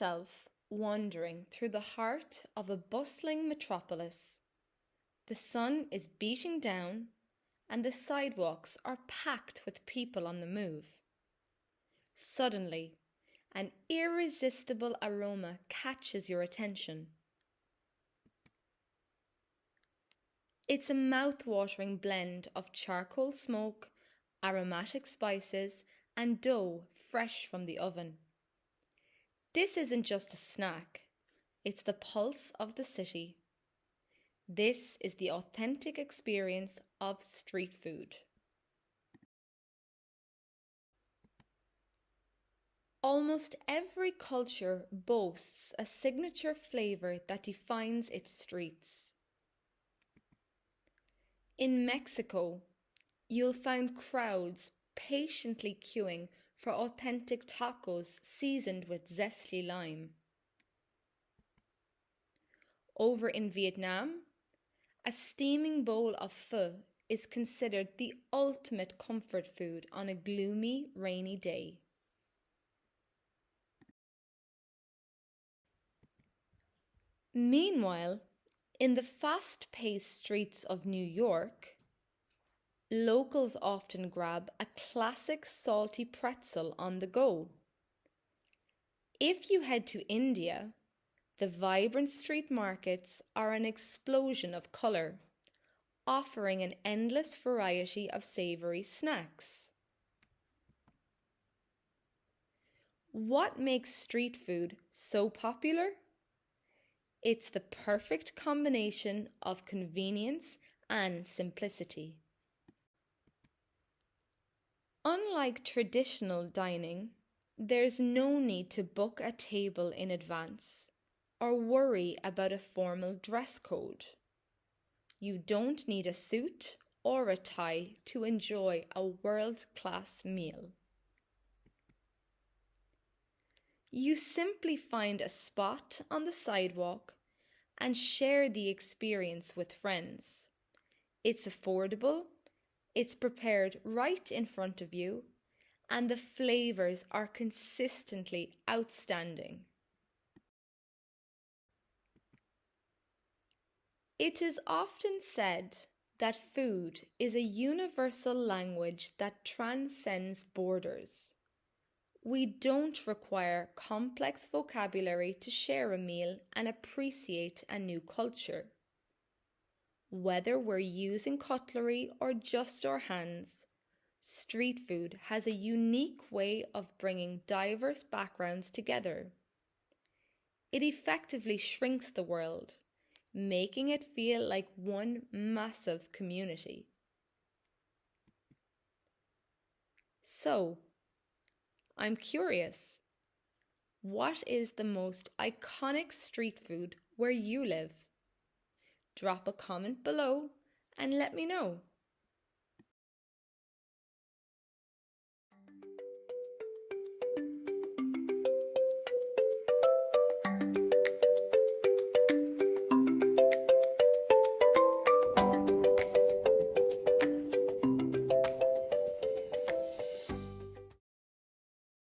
yourself wandering through the heart of a bustling metropolis. The sun is beating down and the sidewalks are packed with people on the move. Suddenly, an irresistible aroma catches your attention. It's a mouth-watering blend of charcoal smoke, aromatic spices, and dough fresh from the oven. This isn't just a snack, it's the pulse of the city. This is the authentic experience of street food. Almost every culture boasts a signature flavor that defines its streets. In Mexico, you'll find crowds patiently queuing for authentic tacos seasoned with zesty lime. Over in Vietnam, a steaming bowl of pho is considered the ultimate comfort food on a gloomy, rainy day. Meanwhile, in the fast-paced streets of New York, locals often grab a classic salty pretzel on the go. If you head to India, the vibrant street markets are an explosion of colour, offering an endless variety of savoury snacks. What makes street food so popular? It's the perfect combination of convenience and simplicity. Unlike traditional dining, there's no need to book a table in advance or worry about a formal dress code. You don't need a suit or a tie to enjoy a world-class meal. You simply find a spot on the sidewalk and share the experience with friends. It's affordable, it's prepared right in front of you, and the flavors are consistently outstanding. It is often said that food is a universal language that transcends borders. We don't require complex vocabulary to share a meal and appreciate a new culture. Whether we're using cutlery or just our hands, street food has a unique way of bringing diverse backgrounds together. It effectively shrinks the world, making it feel like one massive community. So, I'm curious, what is the most iconic street food where you live? Drop a comment below and let me know.